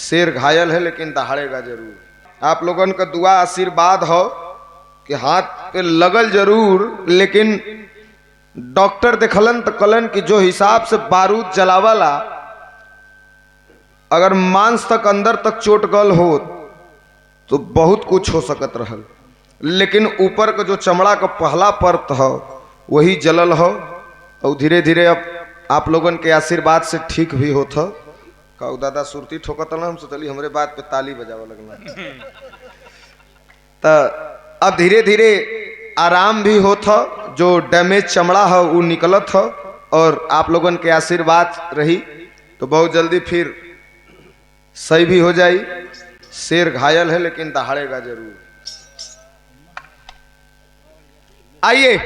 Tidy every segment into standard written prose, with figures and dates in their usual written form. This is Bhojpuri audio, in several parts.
शेर घायल है लेकिन दहाड़ेगा जरूर। आप लोगन का दुआ आशीर्वाद हो कि हाथ पे लगल जरूर, लेकिन डॉक्टर देखलन तो कलन कि जो हिसाब से बारूद जलावला, अगर मांस तक अंदर तक चोट गल हो तो बहुत कुछ हो सकत रहल, लेकिन ऊपर का जो चमड़ा का पहला परत हो वही जलल हो। और धीरे धीरे अब आप लोगन के आशीर्वाद से ठीक भी होत हो। कहू दादा सुरती ठोकत हम सोचली हमरे बात पे ताली बजावा लगना। तो अब धीरे धीरे आराम भी होत हो, जो डैमेज चमड़ा हो वो निकलत हो, और आप लोगन के आशीर्वाद रही तो बहुत जल्दी फिर सही भी हो जाई। शेर घायल है लेकिन दहाड़ेगा जरूर। आइए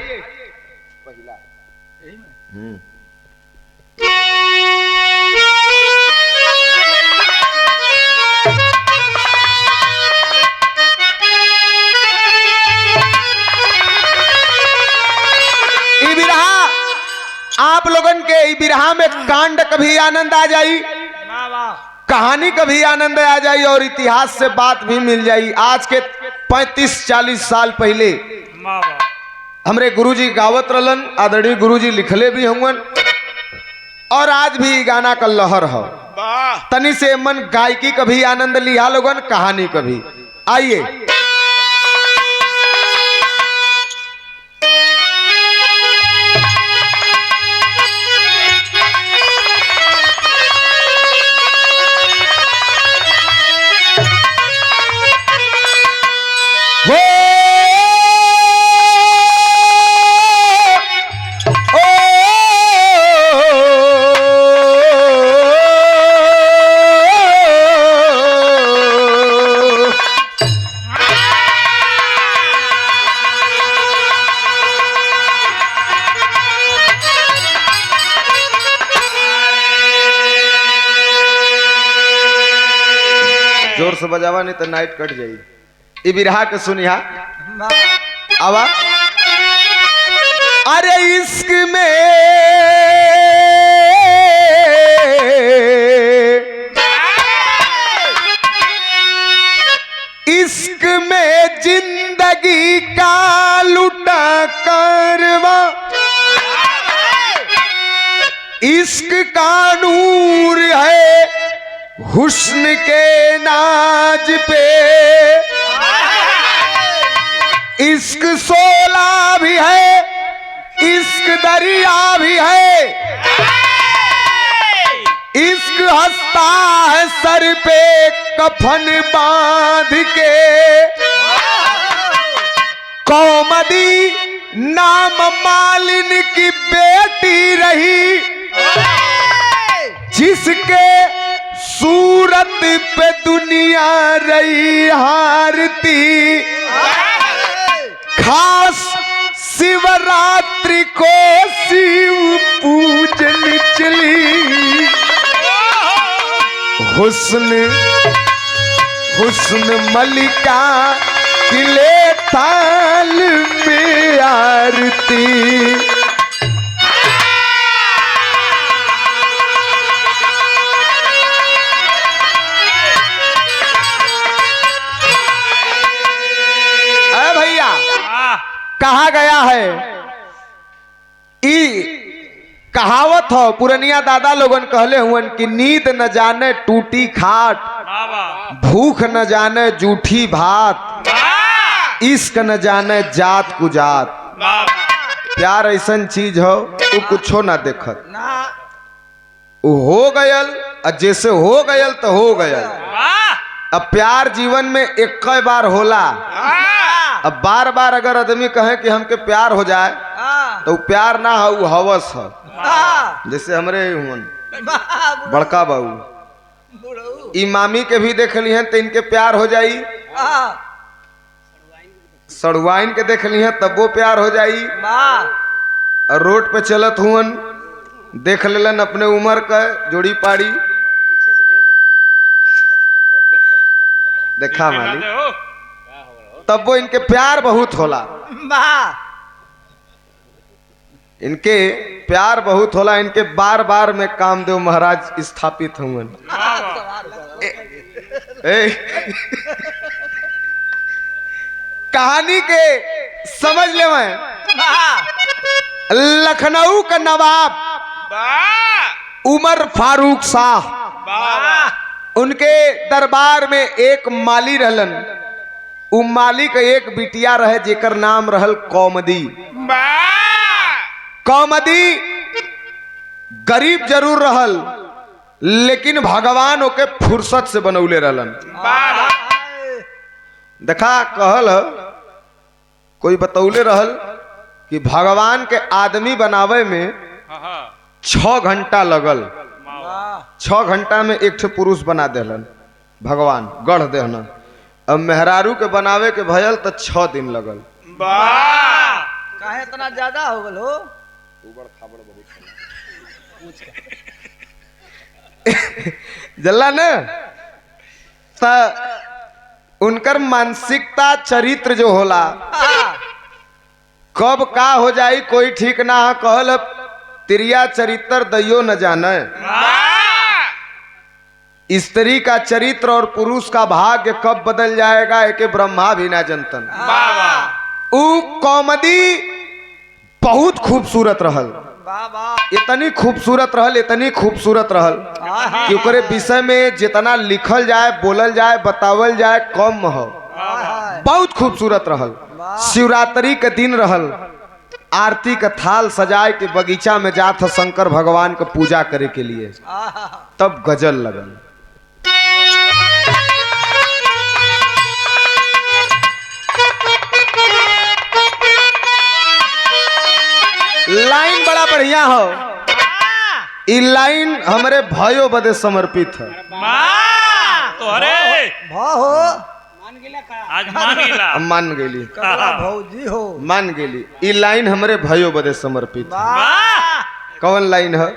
आप लोगन के बिरहा में कांड कभी आनंद आ जाई, कहानी कभी आनंद आ जाई, और इतिहास से बात भी मिल जाई। आज के 35-40 साल पहले हमरे गुरुजी गावत रहलन, आदरणीय गुरुजी लिखले भी हुवन, और आज भी गाना का लहर हो। तनी से मन गायकी कभी आनंद लिया लोगन, कहानी कभी। आइए जोर से बजावा, नहीं तो नाइट कट जाई। ई बिरहा के सुनिया आवा। अरे इश्क में जिंदगी का लुटा करवा, इश्क का नूर है हुस्न के नाज पे, इश्क सोला भी है, इश्क दरिया भी है, इश्क हंसता है सर पे कफन बांध के। कौमदी नाम मालिन की बेटी रही, जिसके सूरत पे दुनिया रही हारती। खास शिवरात्रि को शिव पूजन चली, हुस्न मलिका किले ताल में आरती। कहा गया है, ई कहावत हो, पुरनिया दादा लोगन कहले हुवन कि नींद न जाने टूटी खाट, भूख न जाने जूठी भात, इश्क न जाने जात कुजात। प्यार ऐसन चीज हो वो कुछो ना देखत, हो गयल, जैसे हो गयल तो हो गयल। अब प्यार जीवन में एक बार होला, अब बार बार अगर आदमी कहे कि हमके प्यार हो जाए तो प्यार ना हो, वो हवस है। जैसे हमरे बड़का बाबू इमामी के भी देख ली हैं तो इनके प्यार हो जाई, सड़वाइन के देख ली हैं तब वो प्यार हो जाई। और रोड पे चलत हुन देख लेलन अपने उम्र का जोड़ी पाड़ी, देखा माली, तब वो इनके प्यार बहुत होला। इनके प्यार बहुत होला, इनके बार बार में कामदेव महाराज स्थापित हुए। कहानी के समझ ले मैं, लखनऊ का नवाब उमर फारूक शाह, उनके दरबार में एक माली रहलन। उ माली का एक बिटिया रहे जेकर नाम रहल कौमदी। कौमदी गरीब जरूर रहल, लेकिन भगवान ओके फुर्सत से बनौले रहलन। देखा कहल कोई बतौले रहल कि भगवान के आदमी बनावे में 6 घंटा लगल। 6 घंटा में एक ठे पुरुष बना देलन भगवान, गढ़ देहलन। अब मेहरारू के बनावे के भयल तो 6 दिन लगल। काहे इतना ज्यादा हो गल हो? जल्ला न उनकर मानसिकता चरित्र जो होला कब का हो जाई कोई ठीक ना है। कहल तिरिया चरित्र दैयो न जाने, स्त्री का चरित्र और पुरुष का भाग्य कब बदल जाएगा एके ब्रह्मा भी ना जनतन। उ कौमदी बहुत खूबसूरत रहल, इतनी खूबसूरत रहल, इतनी खूबसूरत रहल कि ओकरे विषय में जितना लिखल जाए, बोलल जाए, बतावल जाए कम हो। बहुत खूबसूरत रहल। शिवरात्रि के दिन रहल, आरती का थाल सजाए के बगीचा में जात ह शंकर भगवान का पूजा करे के लिए। तब गजल लगल। लाइन बड़ा बढ़िया हो। ई लाइन हमारे भाइयों बदे समर्पित है। तो अरे हो आज मान गेली भौजी हो, मान गेली। ई लाइन हमारे भाइयों बदे समर्पित है। कौन लाइन है?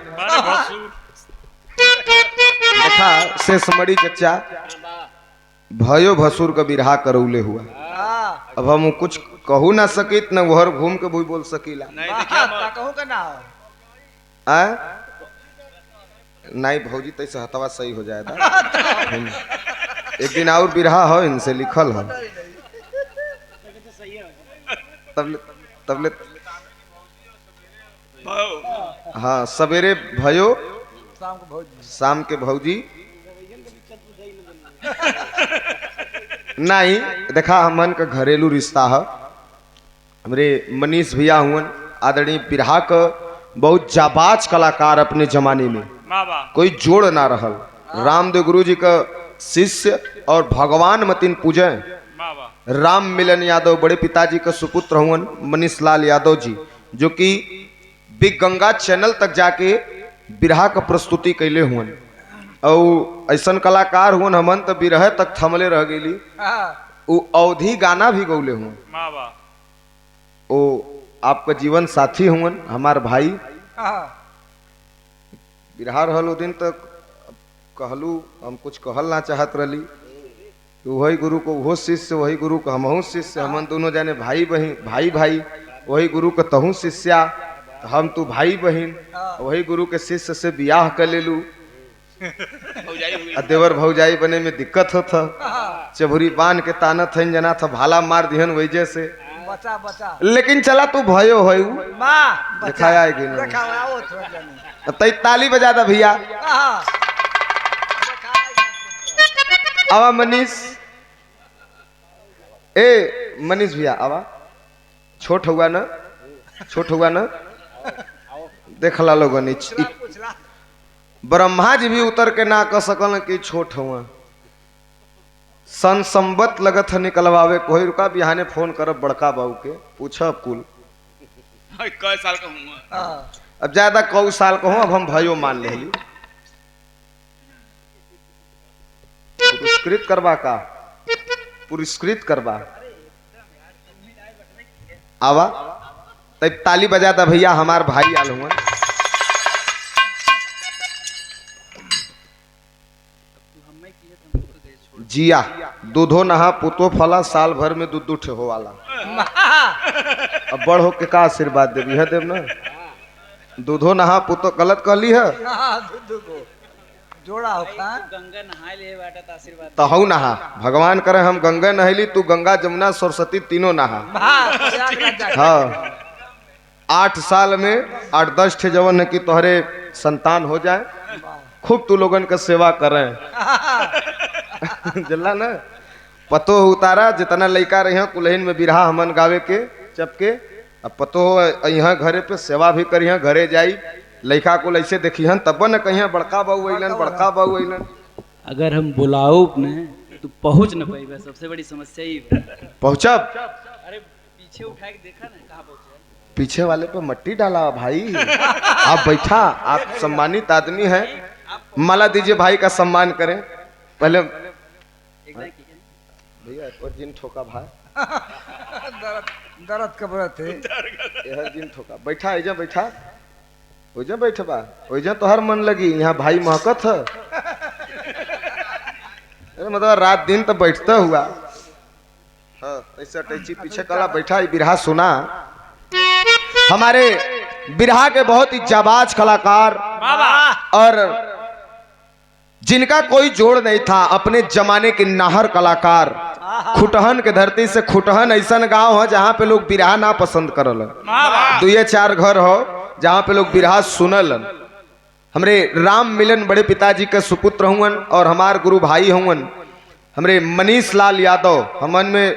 देखा शेषमणि चचा भयो भसुर का बिरहा करौले हुआ। अब हम कुछ कहू ना सकित न घर घूम के भी बोल सकीला। नहीं भौजी तैसे हतवा सही हो जाएगा। एक दिन और बिरहा हो इनसे लिखल हो तबले हाँ सवेरे भयो शाम के भौजी नहीं। देखा हमन का घरेलू रिश्ता है। हमरे मनीष भैया हुन आदरणीय बिरहा का बहुत जाबाज कलाकार अपने जमाने में, कोई जोड़ ना रहल। रामदेव गुरु जी का शिष्य और भगवान मतिन पूजे राम मिलन यादव बड़े पिताजी का सुपुत्र हुन मनीष लाल यादव जी, जो कि बिग गंगा चैनल तक जाके बिरहा का प्रस्तुति कैले हुन। और ऐसन कलाकार हुन हमन तो बिरह तक थमले रह गेली। वो अवधि गाना भी गौले हुन। वो आपका जीवन साथी हुन, हमार भाई। बिरहा रहल दिन तक कहलू हम कुछ कहल ना चाहत रही। वही गुरु को वो शिष्य, वही गुरु को हमहू शिष्य, हमन दोनों जाने भाई बहन, भाई भाई। वही गुरु को तहू शिष्या, हम तू भाई बहन। वही गुरु के शिष्य से बियाह कर ले लू। देवर भौजाई बने में दिक्कत होता। चबुरी बांध के तानत है जना था भाला मार दिहन वजह से। बचा बचा। लेकिन चला तू भयो हो दिखाया तई ताली बजा दा भैया। आवा मनीष, ए मनीष भैया आवा। छोट हुआ ना, छोट हुआ ना, देख ला लोगन। ब्रह्मा जी भी उतर के ना कह सकल कि छोट हुआ। सन संबत लगत है निकलवावे कोई। रुका बिहाने फोन करब बड़का बाबू के, पूछब कुल कै साल का हूँ। अब ज्यादा कौ साल का हूँ। अब हम भाइयों मान ले। पुरस्कृत करवा का, पुरस्कृत करवा आवा। तब ताली बजा दा भैया, हमार भाई आल हुआ। जिया दूधो नहा पुतो फला, साल भर में दूध ठे हो वाला। अब बड़ हो के का आशीर्वाद देवी है देव ना। दूधो नहा पुतो गलत कहली है हाँ, दूध को जोड़ा होता गंगा नहाए ले बाटा तो आशीर्वाद तहु नहा भगवान करे हम गंगा नहली तू गंगा जमुना सरस्वती तीनों नहा हाँ 8 साल में 8-10 ठे जवन है कि तोहरे संतान हो जाए खूब तू लोगन का सेवा करें जल्ला ना पतो उतारा जितना लड़का रहे कुलहिन में बिरहा हमन गावे के चपके अब पतो यहाँ घरे पे सेवा भी करिए घरे जाई लड़का को ऐसे देखिहन तब न कहिए बड़का बाबू अइलन बड़का बाबू अइलन। अगर हम बुलाओ ने तो पहुंच न पाएगा सबसे बड़ी समस्या ही है। पहुँचब अरे पीछे उठा के देखा ना कहाँ पहुंचे पीछे वाले पे मट्टी डाला भाई आप बैठा आप सम्मानित आदमी हैं माला दीजिए भाई का सम्मान करें पहले भैया पर जिन ठोका भाई दर्द का व्रत है यह जिन ठोका बैठा ऐजा बैठा ओजा बैठबा ओजा तो हर मन लगी यहाँ भाई महकत है मतलब रात दिन तो बैठता हुआ हाँ ऐसा टैची पीछे कला बैठा बिरहा सुना हमारे बिरहा के बहुत ही जाबाज कलाकार और जिनका कोई जोड़ नहीं था अपने जमाने के नाहर कलाकार खुटहन के धरती से खुटहन ऐसा गांव है जहाँ पे लोग बिरहा ना पसंद करल 2-4 घर हो जहाँ पे लोग बिरहा सुनल। हमरे राम मिलन बड़े पिताजी के सुपुत्र हुवन और हमार गुरु भाई हुवन हमरे मनीष लाल यादव हमन में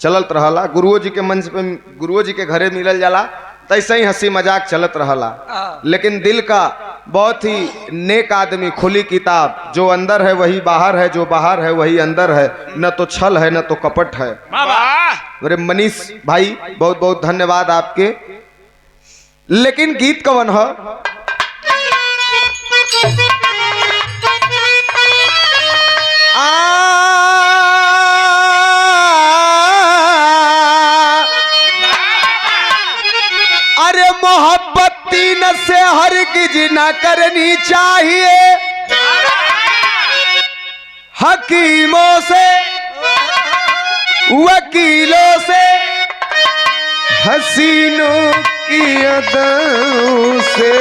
चलत रहला गुरुओं जी के मंच पे गुरुओं जी के घरे मिलल जाला तैसे ही हंसी मजाक चलत रहला लेकिन दिल का बहुत ही नेक आदमी खुली किताब जो अंदर है वही बाहर है जो बाहर है वही अंदर है न तो छल है न तो कपट है। मेरे मनीष भाई बहुत बहुत धन्यवाद आपके। लेकिन गीत कवन है अरे मोहब्बत तीन से हरगिज न करनी चाहिए हकीमों से वकीलों से हसीनों की अदाओं से।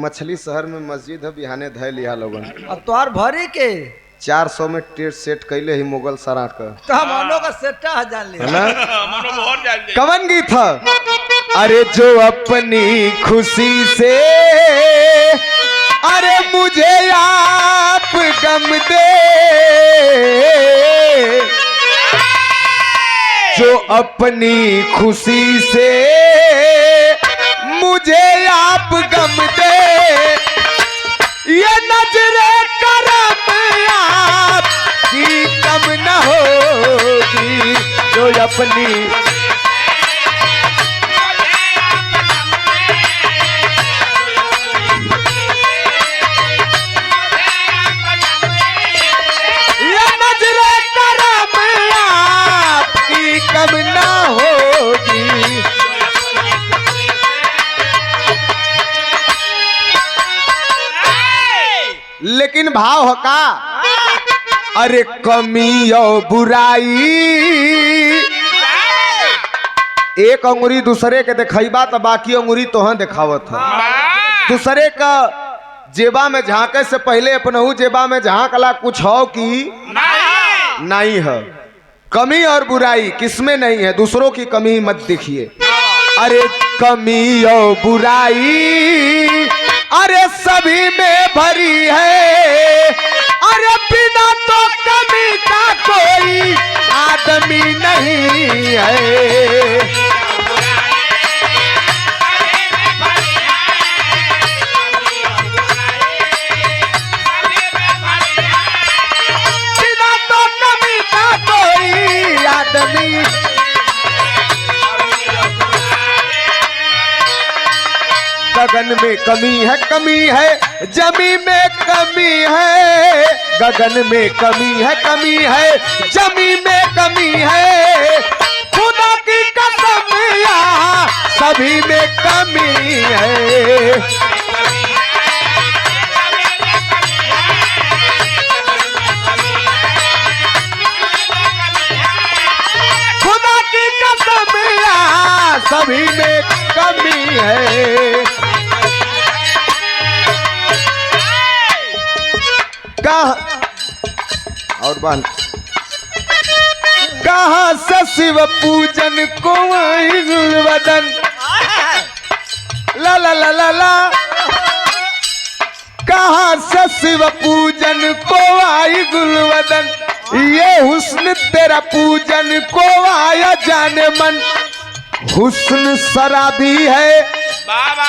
मछली शहर में मस्जिद है बिहाने धय लिया लोगन अब तोहार भरी के 400 में टेट सेट कैले ही मुगल सरा का तो मनो का सेटा जान लिया है ना कवन गीत था अरे जो अपनी खुशी से अरे मुझे आप गम दे जो अपनी खुशी से मुझे आप गम दे ये नजरे करम आपकी कम न होगी जो अपनी ये नजरे करम आपकी कम न होगी। लेकिन भाव हो का अरे कमी और बुराई एक अंगुरी दूसरे के दिखाईबा तो बाकी अंगुरी तोहं दिखावत है दूसरे का जेबा में झांके से पहले अपनहु जेबा में झांकला कुछ हो कि नहीं है। कमी और बुराई किसमें नहीं है दूसरों की कमी मत दिखिए अरे कमी और बुराई अरे सभी में भरी है अरे बिना तो कमी का कोई आदमी नहीं है। बिना तो कमी का कोई आदमी गगन में कमी है जमी में कमी है गगन में कमी है जमी में कमी है खुदा की कसम यहाँ सभी में कमी है। खुदा की कसम यहाँ सभी है। कहा और बन कहा से शिव पूजन को वही गुलवदन ला ला ला ला ला कहा से शिव पूजन को आई गुलवदन ये हुस्न तेरा पूजन को आया जाने मन हुस्न शराबी है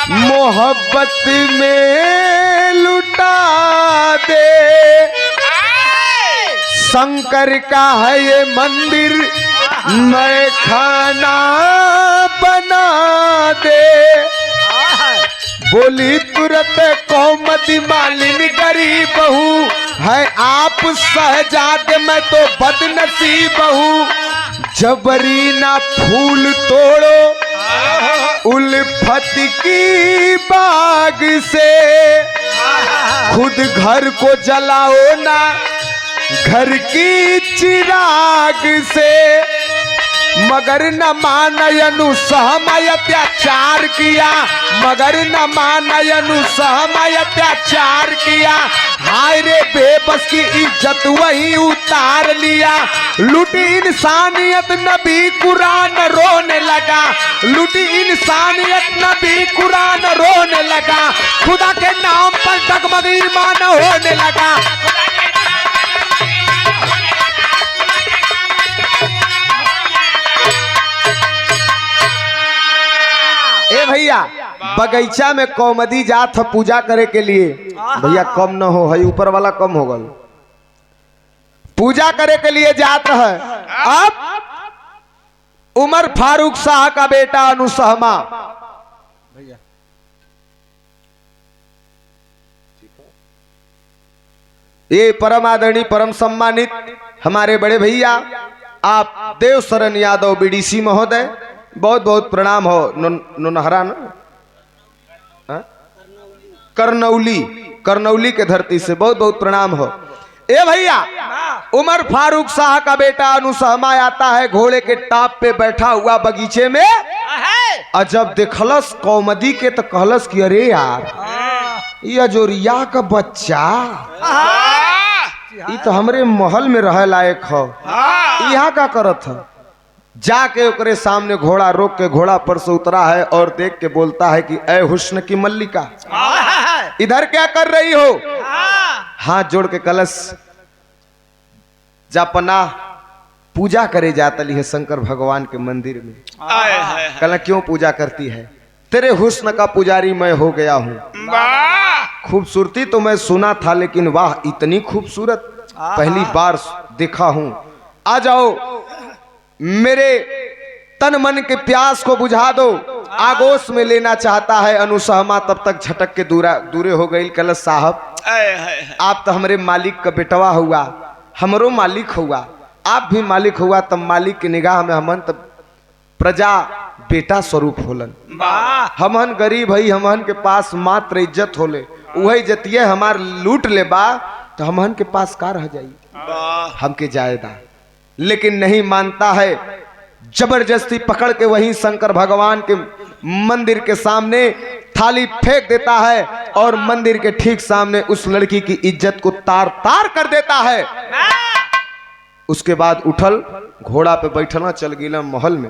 मोहब्बत में लुटा दे शंकर का है ये मंदिर मैं खाना बना दे बोली तुरंत कौमदी मालिनी गरीब हूँ है आप सहजादे मैं तो बदनसीब हूँ जबरी ना फूल तोड़ो उल्फत की बाग से खुद घर को जलाओ ना घर की चिराग से मगर न मानयनु सहमय अत्याचार किया मगर न मानयनु सहमय अत्याचार किया हाय रे बेबस की इज्जत वही उतार लिया लुटी इंसानियत नबी कुरान रोने लगा लुटी इंसानियत नबी कुरान रोने लगा खुदा के नाम पर डगमग ईमान होने लगा ए भैया बगीचा में कौमदी जात है पूजा करे के लिए भैया कम न हो है ऊपर वाला कम हो गल पूजा करे के लिए जात है अब उमर फारूक शाह का बेटा अनुसहमा भैया ये परम आदरणीय परम सम्मानित हमारे बड़े भैया आप देव शरण यादव बीडीसी महोदय बहुत बहुत प्रणाम हो नोनहरा ना करनौली के धरती से बहुत बहुत प्रणाम हो ए भैया उमर फारूक शाह का बेटा अनुसहमा आता है घोड़े के टाप पे बैठा हुआ बगीचे में और जब देखलस कौमदी के तो कहलस कि अरे यार ये जोरिया का बच्चा ये तो हमरे महल में रह लायक हो यहाँ का करत है जाके ओकरे सामने घोड़ा रोक के घोड़ा पर से उतरा है और देख के बोलता है कि ऐ हुस्न की मल्लिका इधर क्या कर रही हो हाथ जोड़ के कलश जापना पूजा करे जातली है शंकर भगवान के मंदिर में कल क्यों पूजा करती है तेरे हुस्न का पुजारी मैं हो गया हूँ खूबसूरती तो मैं सुना था लेकिन वाह इतनी खूबसूरत पहली बार देखा हूँ आ जाओ मेरे तन मन के प्यास को बुझा दो आगोश में लेना चाहता है अनुसहमा तब तक झटक के दूरे हो गई कलश साहब आप तो हमारे मालिक का बेटवा हुआ हमरो मालिक हुआ आप भी मालिक हुआ तब मालिक की निगाह में हमन तब प्रजा बेटा स्वरूप होलन हमन गरीब है हमन के पास मात्र इज्जत होले वही इज्जतिये हमार लूट ले बा तो हमन के पास का रह जाई हमके जायदा लेकिन नहीं मानता है जबरदस्ती पकड़ के वहीं शंकर भगवान के मंदिर के सामने थाली फेंक देता है और मंदिर के ठीक सामने उस लड़की की इज्जत को तार तार कर देता है उसके बाद उठल घोड़ा पे बैठना चल गिला महल में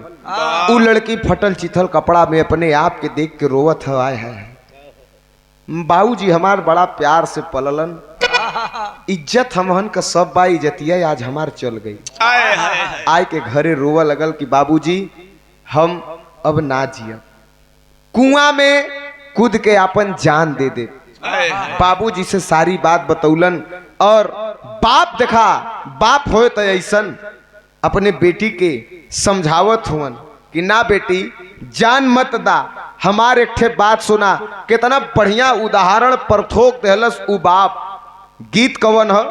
वो लड़की फटल चिथल कपड़ा में अपने आप के देख के रोवत है बाबूजी हमार बड़ा प्यार से पललन इज्जत हमहन का सब बा इज्जतिया आज हमार चल गई आय के घरे रोवा लगल कि बाबूजी हम अब ना जिया कुआं में कूद के अपन जान दे दे बाबूजी से सारी बात बतौलन और बाप देखा बाप होए तो ऐसन अपने बेटी के समझावत हुवन कि ना बेटी जान मत दा हमारे एक ठे बात सुना कितना बढ़िया उदाहरण परथोक देहलस उ बाप गीत कवन है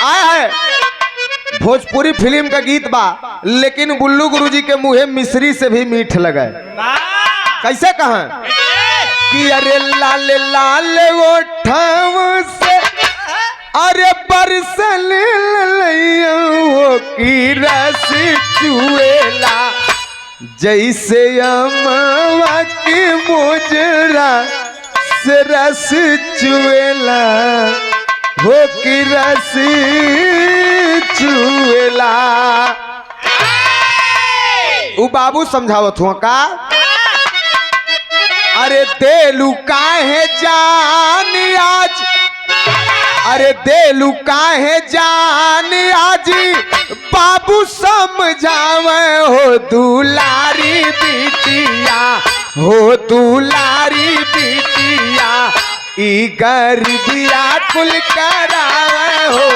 आया है भोजपुरी फिल्म का गीत बा लेकिन बुल्लू गुरुजी के मुँहे मिश्री से भी मीठ लगा कैसे कहा कि अरे लाल लाल ओठव से अरे बरसल लइयो की रस चुएला जैसे अमवा की मोजरा से रस चुएला हो की रस चुएला। उ बाबू समझावत हुआ का अरे देलू काहे जान आज अरे देलू काहे जान आज बाबू समझावे हो दुलारी बिटिया हो दुलारी बिटिया ई गरीबिया कुल करावे हो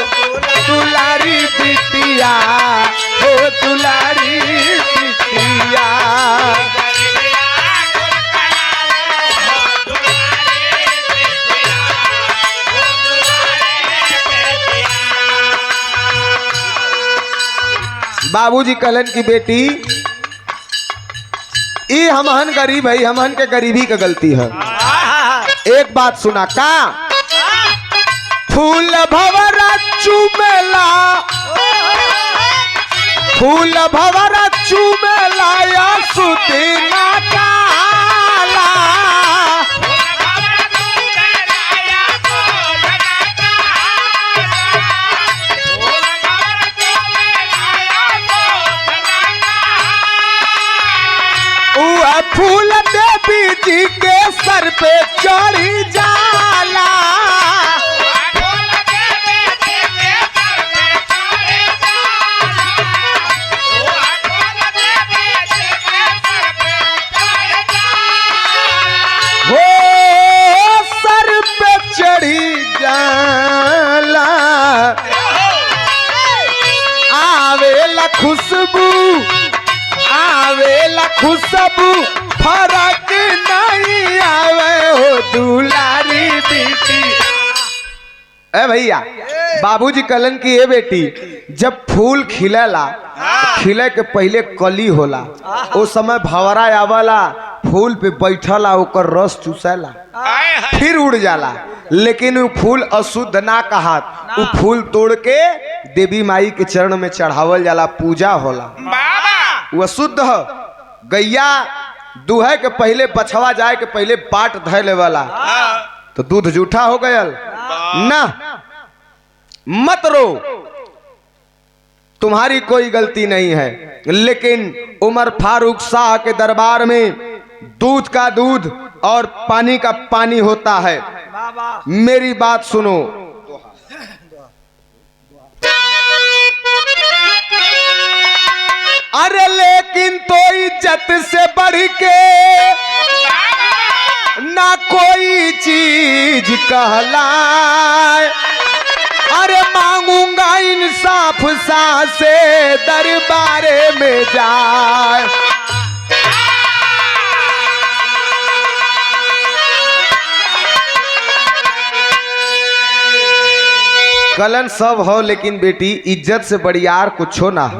दुलारी बिटिया हो दुलारी बिटिया। बाबूजी कहलन की बेटी ई हमहन गरीब है, हमहन के गरीबी का गलती है। एक बात सुना का फूल भवरा चुमेला फूल भवरा चुमेला या सुदिना काला फूल देवी जी के सर पे चढ़ी जाला हो सर पे चढ़ी जाला आवेला खुशबू आवेला खुशबू फरक नहीं आवे हो दुलारी बेटी। ए भैया बाबूजी कहलन की ए बेटी जब फूल खिलेला खिले के पहले कली होला उस समय भंवरा आवाला फूल पे बैठला ओकर रस चूसेला फिर उड़ जाला लेकिन वो फूल अशुद्ध ना कहात वो फूल तोड़ के देवी माई के चरण में चढ़ावल जाला पूजा होला वो शुद्ध है। गैया दूहे के पहले बछवा जाए के पहले बाट धैले वाला तो दूध जूठा हो गयल ना मत रो तुम्हारी कोई गलती नहीं है लेकिन उमर फारूक शाह के दरबार में दूध का दूध और पानी का पानी होता है। मेरी बात सुनो अरे लेकिन तो इज्जत से बढ़ के ना कोई चीज कहलाए अरे मांगूंगा इंसाफ सा से दरबारे में जाए कलन सब हो लेकिन बेटी इज्जत से बढ़ियार कुछ हो ना हो।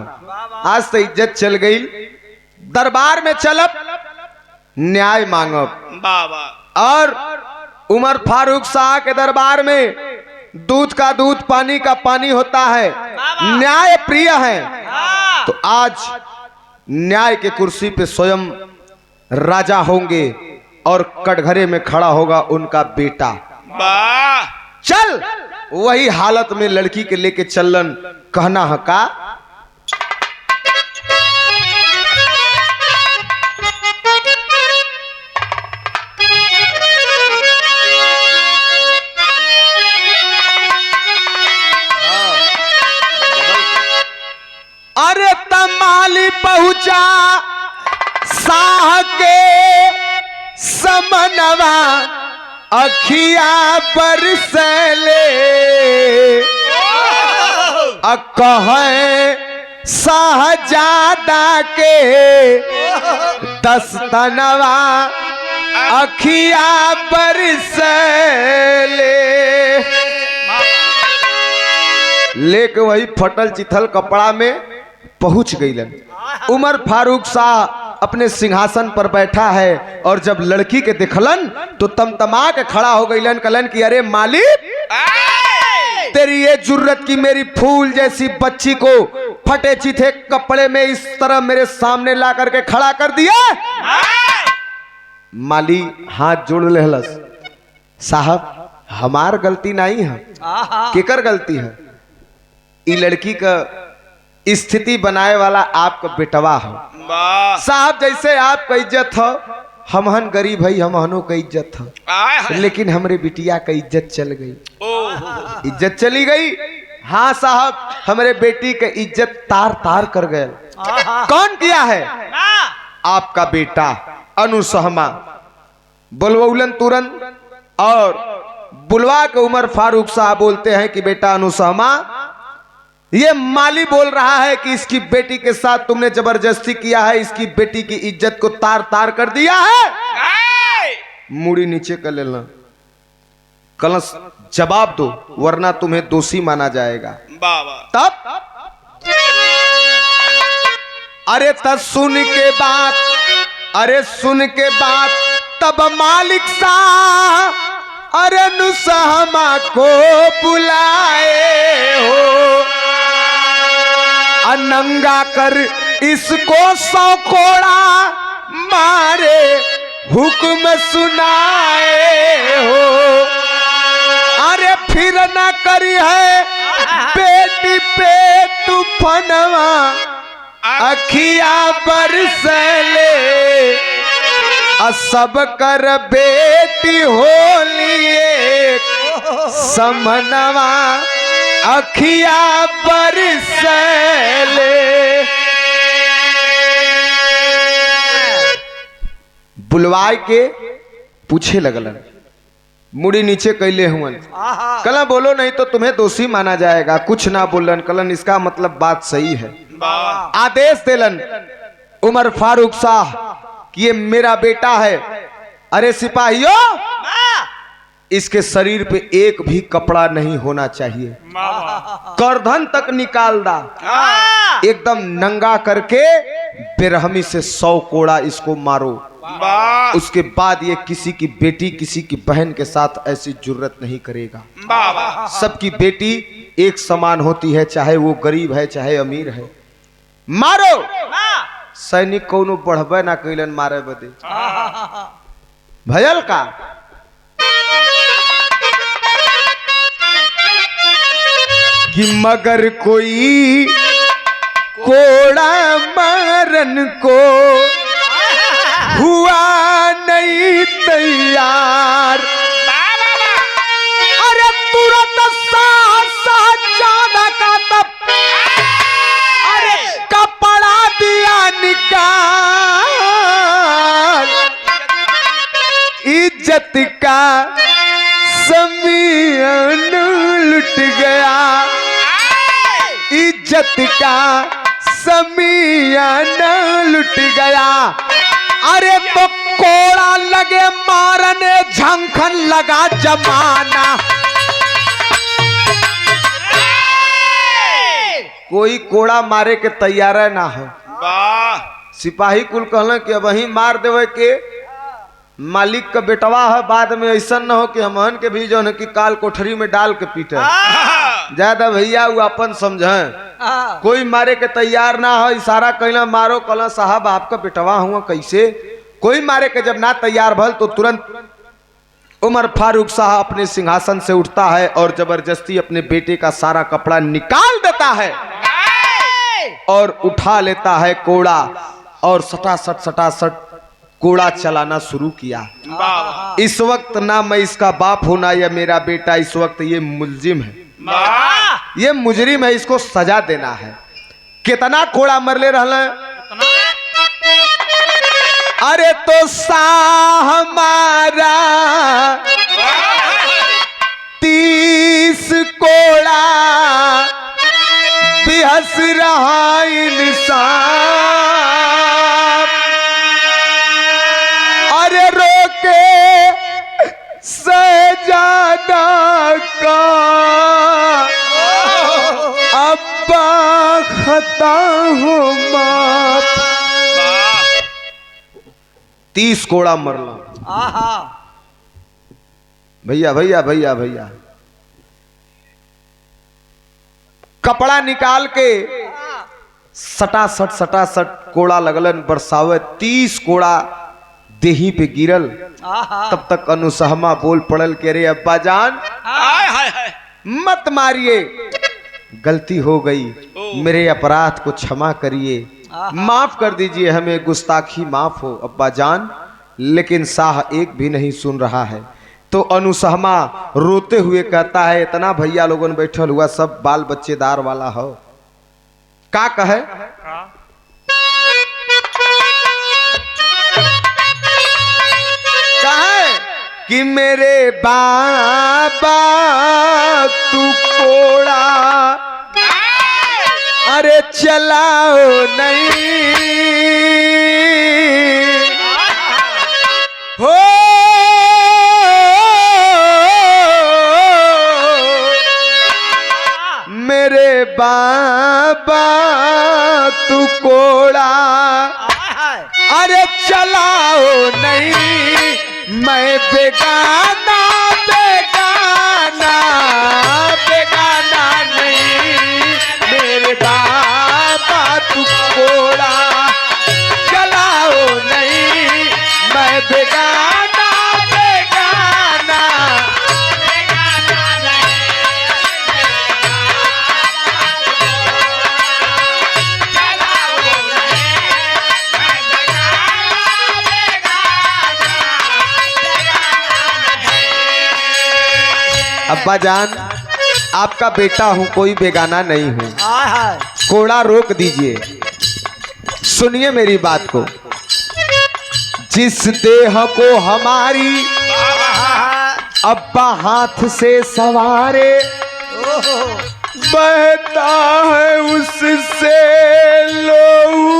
आज तो इज्जत चल गई दरबार में चलब न्याय मांगब और उमर फारूक शाह के दरबार में दूध का दूध पानी का पानी होता है न्याय प्रिय है। तो आज न्याय के कुर्सी पे स्वयं राजा होंगे और कटघरे में खड़ा होगा उनका बेटा। चल वही हालत में लड़की के लेके चलन कहना है का अरे तमाली पहुंचा साह के समनवा अखिया बरसले कहे साहजादा के दस्तनवा अखिया बरसले लेके वही फटल चिथल कपड़ा में पहुंच गईलन। उमर फारूक शाह अपने सिंहासन पर बैठा है और जब लड़की के देखलन तो तमतमा के खड़ा हो गईलन कलन की अरे मालिक तेरी ये जुर्रत की मेरी फूल जैसी बच्ची को फटे चिथे कपड़े में इस तरह मेरे सामने ला करके खड़ा कर दिया। माली हाथ जोड़ लेहलस, साहब हमार गलती नहीं है, केकर गलती है? ई लड़की का स्थिति बनाए वाला आपका बेटवा है। साहब जैसे आपका इज्जत हो, हमहन गरीब है, हमहनों का इज्जत है, लेकिन हमरे बिटिया का इज्जत चल गई, इज्जत चली गई। हाँ साहब, हमारे बेटी का इज्जत तार तार कर गए। कौन किया है? आपका बेटा अनुसहमा। बुलवौलन तुरंत और बुलवा के उमर फारूक साहब बोलते हैं कि बेटा अनुसहमा, ये माली बोल रहा है कि इसकी बेटी के साथ तुमने जबरदस्ती किया है, इसकी बेटी की इज्जत को तार तार कर दिया है। मुड़ी नीचे कर लेना, कलश जवाब दो वरना तुम्हें दोषी माना जाएगा। तब अरे तब सुन के बात, अरे सुन के बात तब मालिक साहब अरे अनुसहमा को बुलाए हो, नंगा कर इसको 100 कोड़ा मारे हुक्म सुनाए हो। अरे फिर न करी है बेटी पे तूफानवा, अखिया बरसले सब कर बेटी होलिए समनवा, अखिया बरसले। बुलवाए के पूछे लगलन, मुड़ी नीचे कैले हुआ, कला बोलो नहीं तो तुम्हें दोषी माना जाएगा। कुछ ना बोलन, कलन इसका मतलब बात सही है। आदेश देलन उमर फारूक साहब कि ये मेरा बेटा है। अरे सिपाहियों, इसके शरीर पे एक भी कपड़ा नहीं होना चाहिए, गर्दन तक निकाल दा, एकदम नंगा करके बेरहमी से 100 कोड़ा इसको मारो। उसके बाद ये किसी की बेटी किसी की बहन के साथ ऐसी जुर्रत नहीं करेगा। सबकी बेटी एक समान होती है, चाहे वो गरीब है चाहे अमीर है। मारो। सैनिक कोनो बढ़बे ना कैलन मारे बदे, भयल का कि मगर कोई कोड़ा मारन को हुआ नहीं तैयार। अरे तुरंत साहब का तब अरे कपड़ा दिया निकाल, इज्जत का समियान लुट गया, इज्जत का समियान लुट गया। अरे तो कोड़ा लगे मारने झंखन लगा जमाना, कोई कोड़ा मारे के तैयार ना हो। सिपाही कुल कहला कि अब ही मार देवे के मालिक का बेटवा है, बाद में ऐसा न हो कि हमहन के भी जो है कि काल कोठरी में डाल के पीटे। ज्यादा भैया वो अपन समझे, कोई मारे के तैयार ना हो, इशारा कहला मारो, कहला साहब आपका बेटवा हुआ कैसे। कोई मारे के जब ना तैयार भल तो तुरंत उमर फारूक साहब अपने सिंहासन से उठता है और जबरदस्ती अपने बेटे का सारा कपड़ा निकाल देता है और उठा लेता है कोड़ा और सटासट कोड़ा चलाना शुरू किया। इस वक्त ना मैं इसका बाप हूं ना या मेरा बेटा, इस वक्त ये मुलजिम है, ये मुजरिम है, इसको सजा देना है। कितना कोड़ा मरले रहना। अरे तो सा हमारा 30 कोड़ा बेहस रहा इंसान। अरे रोके सजादा का अब्बा खता हो मात। 30 कोड़ा मरला। भैया भैया भैया भैया कपड़ा निकाल के सटासट कोड़ा लगलन बरसावे। 30 कोड़ा देही पे गिरल। तब तक अनुसहमा बोल पड़ल के रे अब्बा जान हाय हाय हाय मत मारिए, गलती हो गई, मेरे अपराध को क्षमा करिए, माफ कर दीजिए, हमें गुस्ताखी माफ हो अब्बा जान। लेकिन शाह एक भी नहीं सुन रहा है। तो अनुसहमा रोते हुए कहता है, इतना भैया लोगन बैठल हुआ सब बाल बच्चेदार वाला हो, का कहे कि मेरे बाबा तू कोड़ा अरे चलाओ नहीं हो, मेरे बाबा तू कोड़ा अरे चलाओ नहीं, मैं बेगाना बेगाना बेगाना नहीं, मेरे बाबा तू कोड़ा चलाओ नहीं, मैं बेगाना बेगाना बेगाना अब्बा जान आपका बेटा हूं, कोई बेगाना नहीं हूं, कोड़ा रोक दीजिए। सुनिए मेरी बात को, जिस देह को हमारी अब्बा हाथ से सवारे, बहता है उससे लोहू,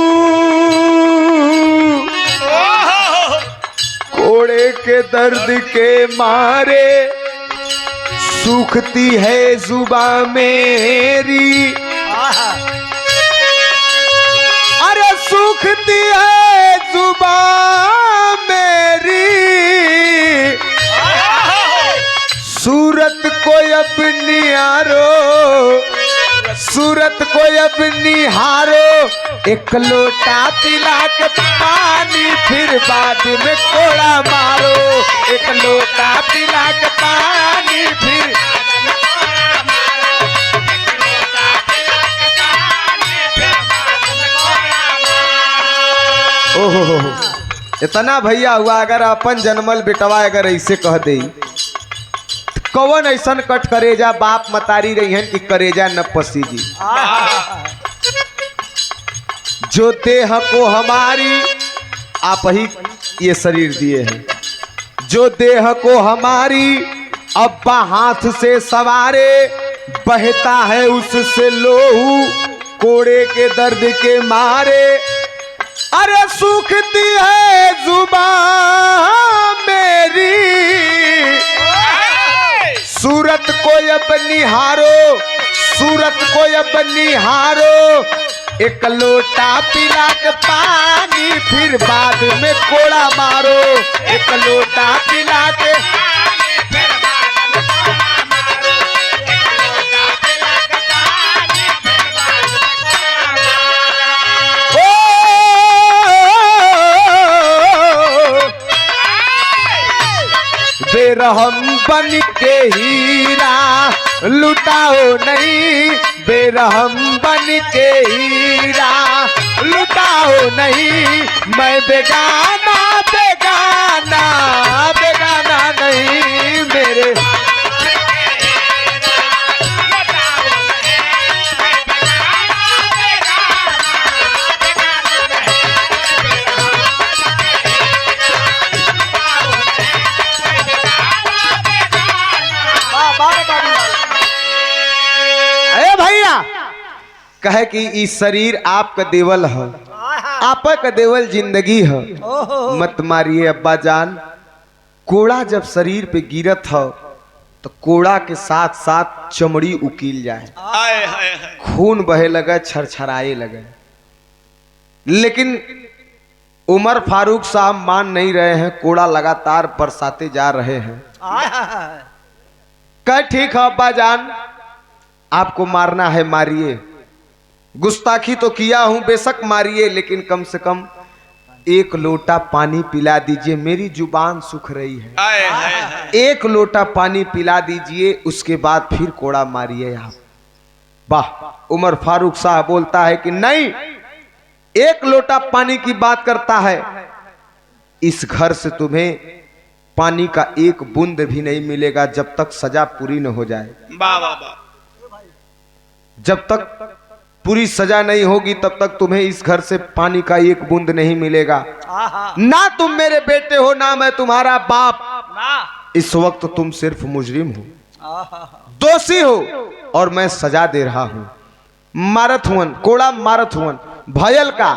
कोड़े के दर्द के मारे सूखती है जुबान मेरी, अरे सूखती है जुबान मेरी, सूरत को अब निहारो, सूरत को अब निहारो, एक लोटा पिला के पानी फिर बाद में कोड़ा मारो, एक लोटा पिला के पानी फिर ओहो, इतना भैया हुआ अगर अपन जन्मल बेटवा अगर ऐसे कह दे, कौन ऐसन कट करेजा बाप मतारी रही हैं कि करेजा न पसी जी। जो देह को हमारी आप ही ये शरीर दिए हैं, जो देह को हमारी अब्बा हाथ से सवारे, बहता है उससे लोहू, कोड़े के दर्द के मारे, अरे सूखती है जुबान मेरी, सूरत को अब निहारो, सूरत को अब निहारो, एक लोटा पिला के पानी फिर बाद में कोड़ा मारो, एक लोटा पिला के बेरहम बन के हीरा लुटाओ नहीं, बेरहम बन के हीरा लुटाओ नहीं, मैं बेगाना बेगाना बेगाना नहीं, मेरे कहे कि इस शरीर आपका देवल है, आपका देवल जिंदगी है, मत मारिए अब्बा जान। कोड़ा जब शरीर पे गिरत हो तो कोड़ा के साथ साथ चमड़ी उकील जाए, खून बहे लगे, छरछराए लगे, लेकिन उमर फारूक साहब मान नहीं रहे हैं, कोड़ा लगातार बरसाते जा रहे हैं। कह ठीक है अब्बा जान, आपको मारना है मारिए, गुस्ताखी तो किया हूं बेशक मारिए, लेकिन कम से कम एक लोटा पानी पिला दीजिए, मेरी जुबान सूख रही है। आए हाय एक लोटा पानी पिला दीजिए, उसके बाद फिर कोड़ा मारिए आप। वाह, उमर फारूक साहब बोलता है कि नहीं, एक लोटा पानी की बात करता है, इस घर से तुम्हें पानी का एक बूंद भी नहीं मिलेगा जब तक सजा पूरी न हो जाए। वाह वाह वाह। जब तक पूरी सजा नहीं होगी तब तक तुम्हें इस घर से पानी का एक बूंद नहीं मिलेगा। ना तुम मेरे बेटे हो, ना मैं तुम्हारा बाप, इस वक्त तुम सिर्फ मुजरिम हो, दोषी हो, और मैं सजा दे रहा हूं। मारत हुअन, कोड़ा मारत हुअन भयल का।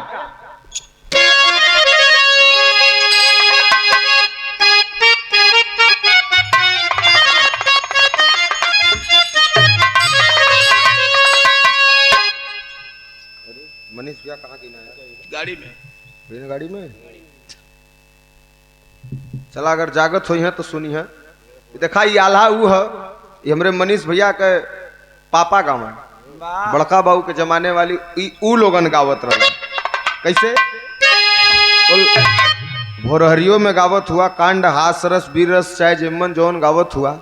मनीष भैया कहाँ गिना है? गाड़ी में। गाड़ी में चला, अगर जागत हुई है तो सुनी है। देखा ये आल्हा ऊ है, ये हमरे मनीष भैया के पापा गाँव है, बड़का बाबू के जमाने वाली ऊ लोगन गावत रहे। कैसे भोरहरियो में गावत हुआ, कांड हास रस वीर रस चाहे जेमन जौन गावत हुआ।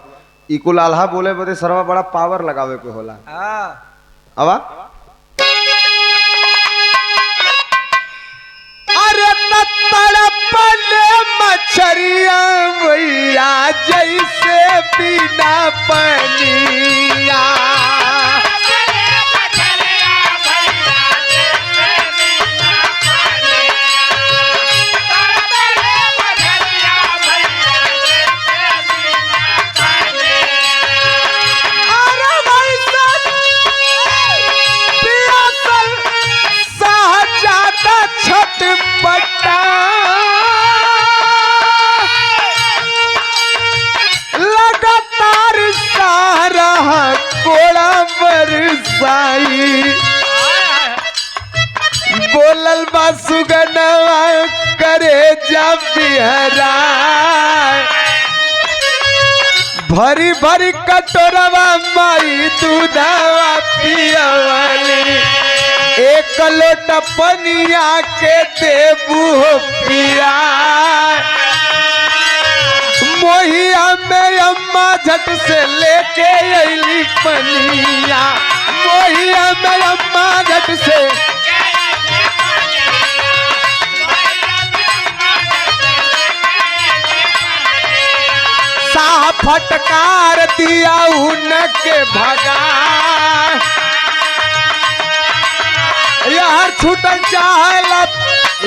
इकुल आल्हा बोले बदे सरवा बड़ा पावर लगावे के होला। अवा अरे तड़पले मछरिया भैया जैसे बिना पनिया, छटपटा लगातार सारा कोड़ा बरसाई, बोलल बा सुगनवा करे जब बिहरा, भरी भरी कटोरवा माई दूधवा पियवली, एक लोटा पनिया के देबू पिया, मोहिया में अम्मा झट से लेके अली पनिया, मोहिया में अम्मा झट से साह फटकार दिया उनके भगा, यार छूटल चाहे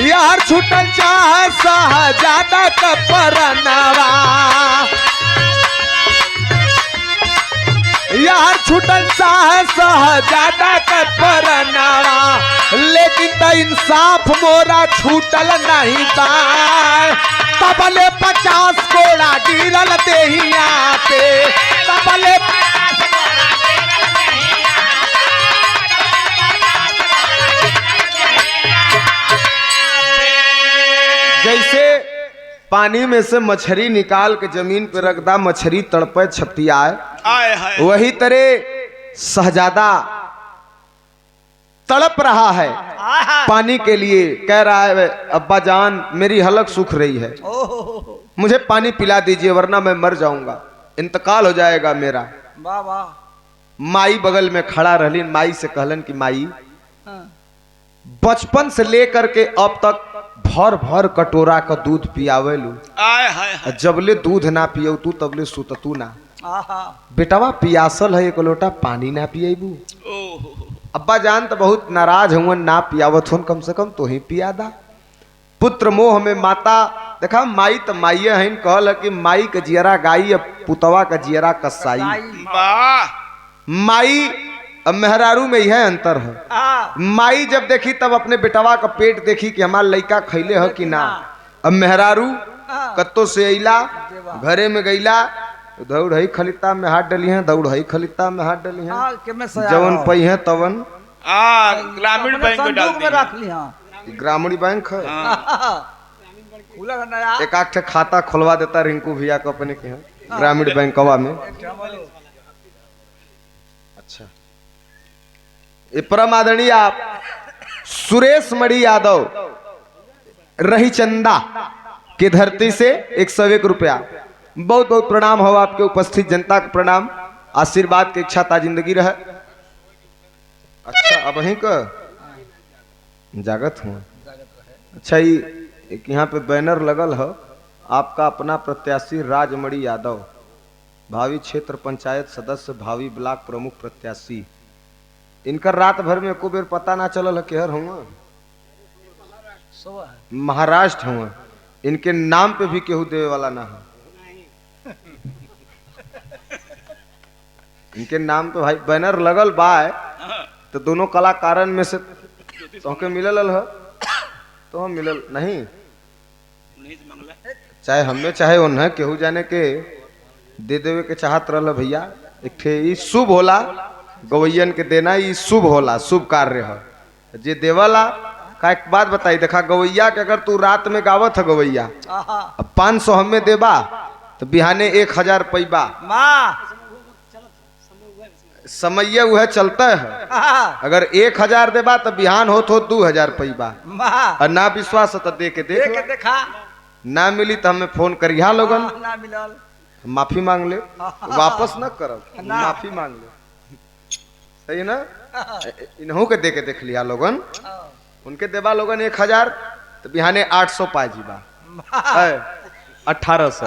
यार छूटल चाहे साहजादा का परनावा, यार छूटल चाहे साहजादा का परनावा, लेकिन तो इंसाफ मोरा छूटल नहीं बा, तबले 50 कोड़ा गिरल देहिया पे, तबले जैसे पानी में से मछली निकाल के जमीन पे रख दा, मछली तड़पे छतियाए, वही तरह शहजादा तड़प रहा है पानी के लिए। कह रहा है अब्बा जान मेरी हलक सूख रही है, मुझे पानी पिला दीजिए वरना मैं मर जाऊंगा, इंतकाल हो जाएगा मेरा। माई बगल में खड़ा रहलीन, माई से कहलन कि माई बचपन से लेकर के अब तक भर भर कटोरा का दूध पियावेलू, जबले दूध ना पियो तू तबले सुततू ना, बेटवा पियासल है एक लोटा पानी ना पिएबू। अब्बा जान तो बहुत नाराज हुआ, ना पियावत हुन, कम से कम तो ही पियादा। पुत्र मोह में माता, देखा माई तो माइये हैं, कहल कि माई का जियरा गाई अब पुतवा का जियरा कसाई। माई अब मेहरारू में यह अंतर है, माई जब देखी तब अपने बेटवा का पेट देखी कि हमारा लड़का खैले है कि ना। अब मेहरारू कत्तो से अला घरे में गईला, दौड़ ही खलिता में हाथ डली है, दौड़ ही खलिता में हाथ डली है, जवन पई है तवन ग्रामीण बैंक में डाल दी। ग्रामीण बैंक है, एक आठ खाता खुलवा देता रिंकू भैया को अपने के ग्रामीण बैंकवा में। अच्छा ये परम आदरणीय आप सुरेश मणि यादव रही चंदा की धरती से 101 रुपया। बहुत बहुत प्रणाम हो आपके उपस्थित जनता का प्रणाम। आशीर्वाद की इच्छा ता जिंदगी रहे। अच्छा अब वहीं का जागत हूँ। अच्छा ये एक यहाँ पे बैनर लगल हो, आपका अपना प्रत्याशी राजमणि यादव, भावी क्षेत्र पंचायत सदस्य, भावी ब्लॉक प्रमुख प्रत्याशी। इनका रात भर में एको बेर पता ना चलल है केहर हुआ, महाराष्ट्र हुआ। इनके नाम पे भी केहू देवे वाला ना है। इनके नाम पे भाई बैनर लगल बा तो दोनों कलाकारन में से तोहके मिलल है तो हम मिलल नहीं, चाहे हमें चाहे उन्हें केहू जाने के दे देवे के चाहत रहल भैया। एक ठे ई शुभ होला, गवैयन के देना ई शुभ होला, शुभ कार्य है जे देवला। का एक बात बताई, देखा गवैया के अगर तू रात में गावत है गवैया, अब 500 हमें देबा तो बिहाने 1000 पैबा। समय वह चलता है। अगर 1000 देबा तो बिहान हो 2000 पैबा। और ना विश्वास तो दे के देख देखा ना मिली तो हमें फोन करिया लोगन, ना मिलल माफी मांग ले, वापस न करब, माफी मांग ले, सही ना। इन्हों के दे के देख लिया लोगन, उनके देबा लोगन 1000 तो बिहाने 800 पा जीबा, 1800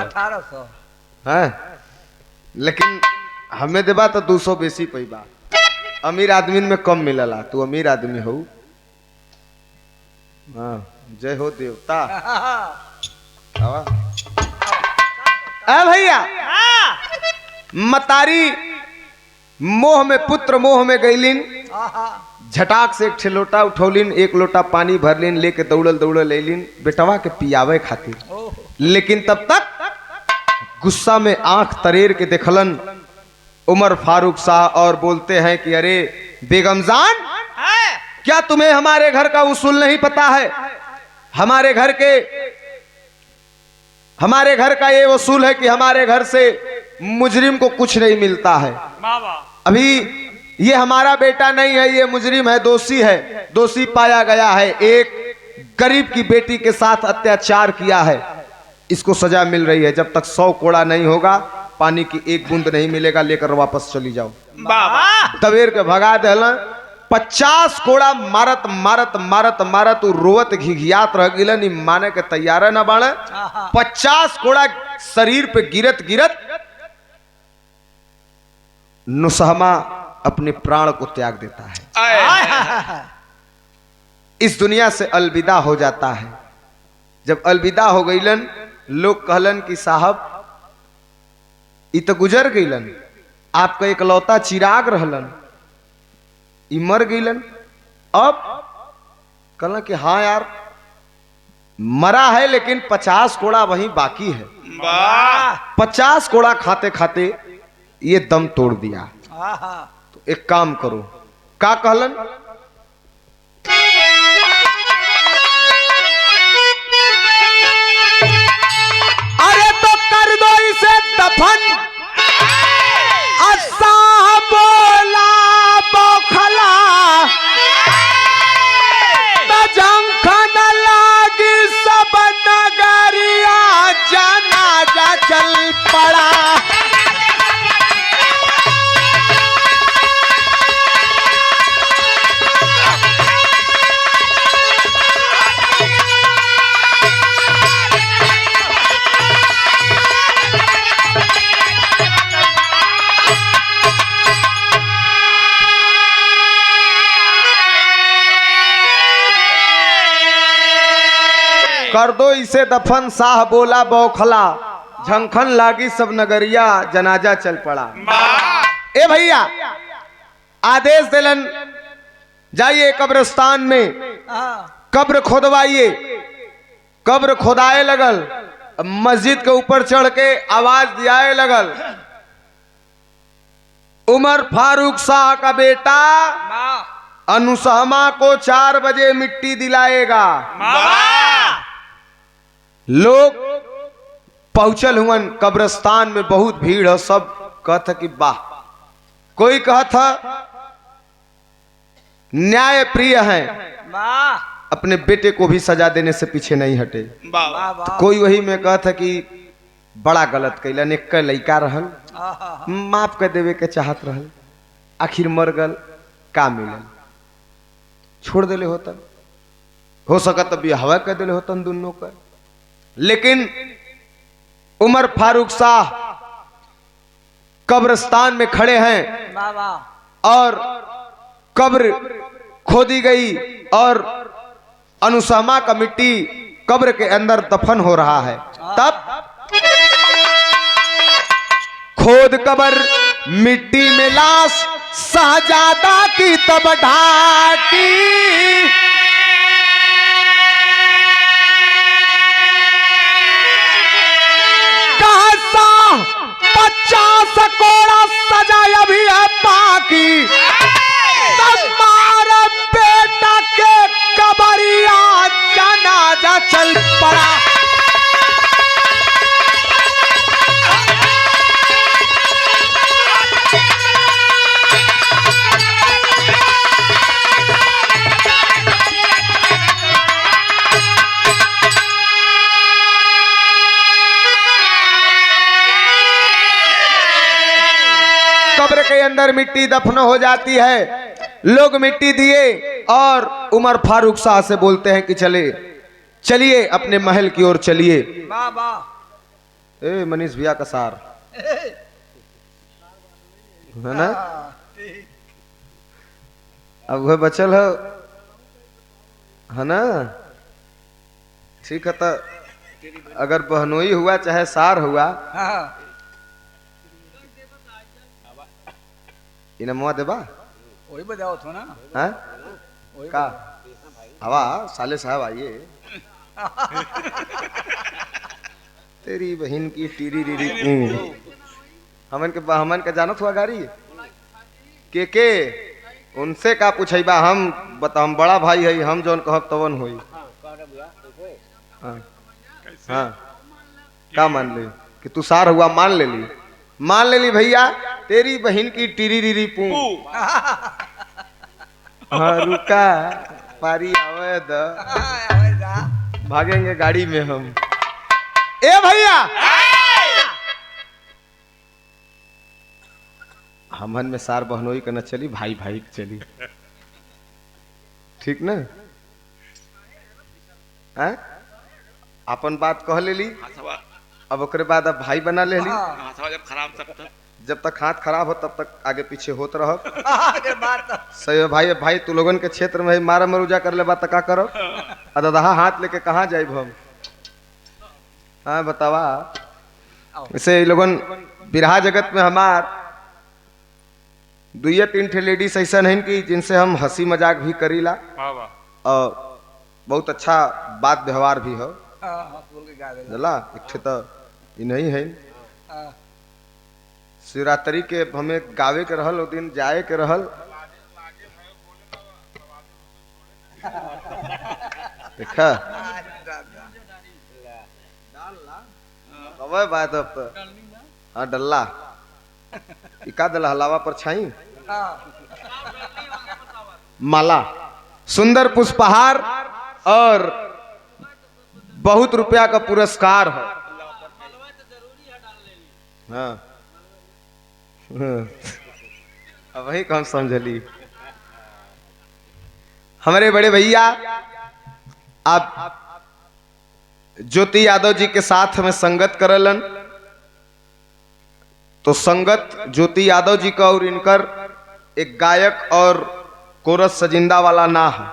है। लेकिन हमें देबा तो 200 बेसी पैबा। अमीर आदमी में कम मिलला, तू अमीर आदमी हो। हाँ जय हो देवता। भैया मतारी मोह में पुत्र मोह में गईलिन, झटाक से एक लोटा उठौलिन, 1 लोटा पानी भरलिन, लेके दौड़ल दौड़ल अलिन बेटवा के पियावे खातिर। लेकिन तब तक गुस्सा में आंख तरेर के देखलन उमर फारूक शाह और बोलते हैं कि अरे बेगम जान, क्या तुम्हें हमारे घर का उसूल नहीं पता है? हमारे घर का ये उसूल है कि हमारे घर से मुजरिम को कुछ नहीं मिलता है। अभी ये हमारा बेटा नहीं है, ये मुजरिम है, दोषी है, दोषी पाया गया है। एक गरीब की बेटी के साथ अत्याचार किया है, इसको सजा मिल रही है। जब तक 100 कोड़ा नहीं होगा, पानी की 1 बूंद नहीं मिलेगा, लेकर वापस चली जाओ। दबेर के भगा देला। 50 कोड़ा मारत मारत मारत मारत रोवत घिघियात रह गिलन, माने के तैयार न बाड़े। 50 कोड़ा शरीर पे गिरत गिरत नुसहमा अपने प्राण को त्याग देता है, इस दुनिया से अलविदा हो जाता है। जब अलविदा हो गईलन, लोग कहलन कि साहब ई तो गुजर गईलन, आपका इकलौता चिराग रहलन, ई मर गईलन। अब कहलन कि हाँ यार मरा है, लेकिन 50 कोड़ा वहीं बाकी है। 50 कोड़ा खाते खाते ये दम तोड़ दिया। तो एक काम करो, का कहलन? अरे तो कर दो इसे दफन, बोला बौखला तजंखन लागी सब नगरिया, जनाजा चल पड़ा। कर दो इसे दफन, साह बोला बौखला, झंखन लागी सब नगरिया, जनाजा चल पड़ा। ए भैया आदेश दिलन, जाइए कब्रिस्तान में कब्र खोदवाइए। कब्र खोदाए लगल, मस्जिद के ऊपर चढ़ के आवाज दियाए लगल, उमर फारूक शाह का बेटा अनुसहमा को 4 बजे मिट्टी दिलाएगा। लोग पहुंचल हुआ कब्रिस्तान में, बहुत भीड़ है। सब कहता कि वाह, कोई कहता न्याय प्रिय हैं, वाह अपने बेटे को भी सजा देने से पीछे नहीं हटे। वाह वाह वाह कोई वही में कहता कि बड़ा गलत कैलन, एक का लड़का रहल, आहा, माफ कर देवे के चाहत रहल, आखिर मर गल, का मिलल, छोड़ देले होतन, हो सकत तब हवा कर देले होतन दोनों का। लेकिन उमर फारूक शाह कब्रिस्तान में खड़े हैं वाह वाह और कब्र खोदी गई और अनुसमा का मिट्टी कब्र के अंदर दफन हो रहा है। तब खोद कब्र मिट्टी में लाश शाहजादा की तब ढाकी, कहसा 50 कोड़ा सजा अभी है बाकी, तुम्हारा बेटा के कबरिया जनाजा चल पड़ा। कब्र के अंदर मिट्टी दफन हो जाती है, लोग मिट्टी दिए और उमर फारूक शाह से बोलते हैं कि चलिए अपने महल की ओर चलिए। वाह वाह ए मनीष भैया का सार है ना, अब वह बचल है ना, ठीक है। तो अगर बहनोई हुआ चाहे सार हुआ, हाँ इनमुआ देबा वही बजाओ थो ना हैं वही का हवा साले साहब आइए। तेरी बहन की टीरी रीरी हमन के जानत हुआ गाड़ी के उनसे का पूछेबा, हम बता, हम बड़ा भाई है, हम जौन कहब तवन होई। हाँ हाँ का मान ले कि तू सार हुआ, मान ले ली भैया, तेरी बहन की टीरी रीरी पू। हाँ रुका पारी आवे द, भागेंगे गाड़ी में हम। ए भैया हमन में सार बहनोई का न चली, भाई भाई के चली, ठीक ना। हैं? अपन बात कह ले ली, अब ओकरे बाद अब भाई बना ले ली। जब तक हाथ खराब हो तब तक आगे पीछे होत रहो। सही है भाई, भाई तू लोगन के क्षेत्र में मारा मरुजा कर ले बात का करो, दादा हाथ लेके कहाँ जाए हम। हाँ बतावा, इसे लोगन बिरहा जगत में हमार 2-3 ठे लेडीज ऐसा नहीं कि जिनसे हम हंसी मजाक भी करीला और बहुत अच्छा बात व्यवहार भी हो। जला एक ठे तो ये नहीं है, शिवरात्रि के हमें गावे के रहल, उस दिन जाए के रहल, देखा कब बात अब तो हाँ डल्ला इका दल हलावा पर छाई माला सुंदर पुष्पहार और बहुत रुपया का पुरस्कार है। हाँ अब वही कौन समझली। हमारे बड़े भैया आप ज्योति यादव जी के साथ हमें संगत करलन, तो संगत ज्योति यादव जी का और इनकर एक गायक और कोरस सजिंदा वाला ना है,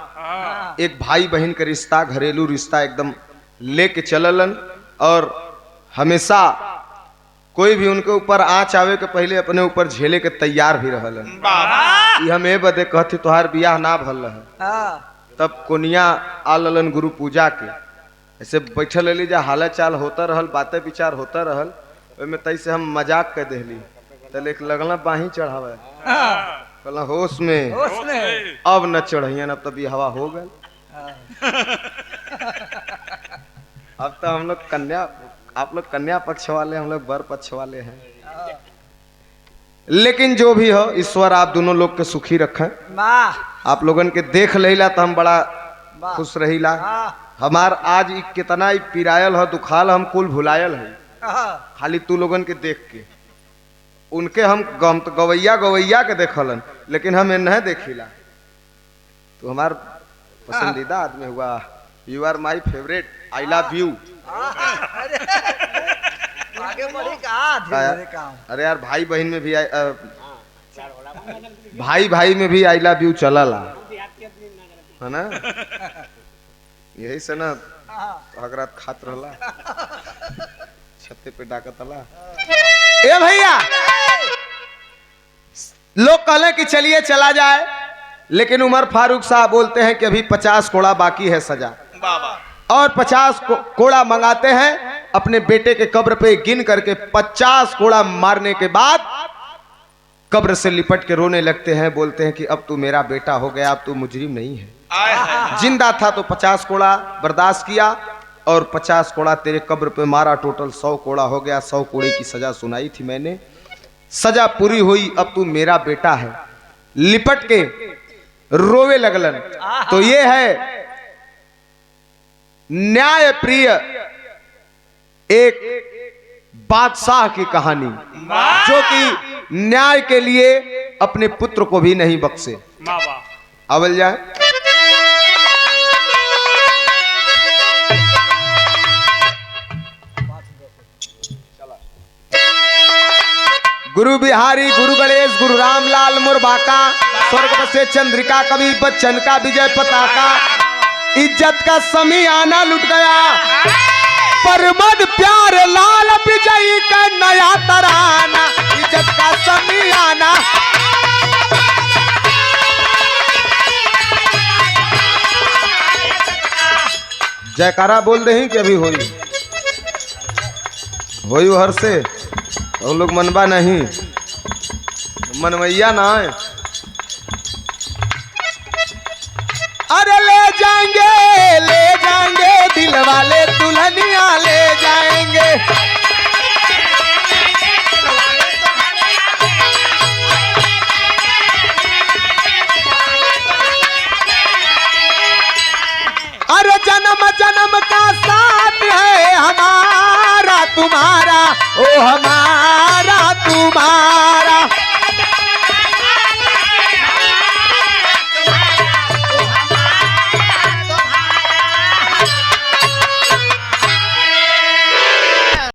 एक भाई बहन का रिश्ता, घरेलू रिश्ता एकदम लेके चललन और हमेशा कोई भी उनके ऊपर आँच आवे के पहले अपने ऊपर झेले के तैयार भी रहलन। हम ए बदे कहते तोहार बियाह ना भल रहा, तब कोनिया आलन गुरु पूजा के ऐसे बैठल रही जा, हाल चाल होता रहल, बातें विचार होता रहल, में तैसे हम मजाक कर देली, तल एक लगला बाही चढ़ावे, कहला होश में अब न चढ़ियन, अब तो बिहवा हो गए। अब तो हम लोग कन्या, आप लोग कन्या पक्ष वाले, हम लोग वर पक्ष वाले हैं। लेकिन जो भी हो ईश्वर आप दोनों लोग के सुखी रखें। आप लोगन के देख लेला तो हम बड़ा वाह। खुश रहीला। हाँ, हमार आज ई कितना ही पिरायल है दुखाल हम कुल भुलायल है हाँ, खाली तू लोगन के देख के। उनके हम गम तो गवैया गवैया के देखलन लेकिन हम नहीं देखिला। तो हमार पसंदीदा आदमी हुआ। You are my favourite, I love you. अरे, आगे बढ़ी कहा धीरे काम। अरे यार भाई बहन में भी भाई भाई में भी आई लव यू चलला है ना। यही से ना अगरात खात रहला छत्ते पे डाकतला। ए भैया लोग कहले कि चलिए चला जाए, लेकिन उमर फारूक साहब बोलते हैं कि अभी 50 कोड़ा बाकी है सजा, बाबा और 50 कोड़ा मंगाते हैं अपने बेटे के कब्र पे गिन करके। 50 कोड़ा मारने के बाद कब्र से लिपट के रोने लगते हैं, बोलते हैं कि अब तू मेरा बेटा हो गया, अब तू मुजरिम नहीं है। आए हैं जिंदा था तो 50 कोड़ा बर्दाश्त किया, और 50 कोड़ा तेरे कब्र पे मारा, टोटल 100 कोड़ा हो गया। 100 कोड़े की सजा सुनाई थी मैंने, सजा पूरी हुई, अब तू मेरा बेटा है। लिपट के रोवे लगलन। तो ये है न्याय प्रिय एक बादशाह की कहानी, जो कि न्याय के लिए अपने पुत्र को भी नहीं बख्शे। अवल जाए गुरु बिहारी, गुरु गणेश, गुरु रामलाल मुरबाका, स्वर्ग से चंद्रिका, कवि बच्चन का विजय पताका। इज्जत का समियाना लुट गया, परमद प्यार लाल विजयी का नया तराना। इज्जत का समियाना जयकारा बोल रहे हैं कि अभी होई हर से हम लोग मनबा नहीं, मनवैया ना है। अरे ले जाएंगे दिल वाले दुल्हनिया ले जाएंगे। अरे जन्म जन्म का साथ है हमारा तुम्हारा, ओ हमारा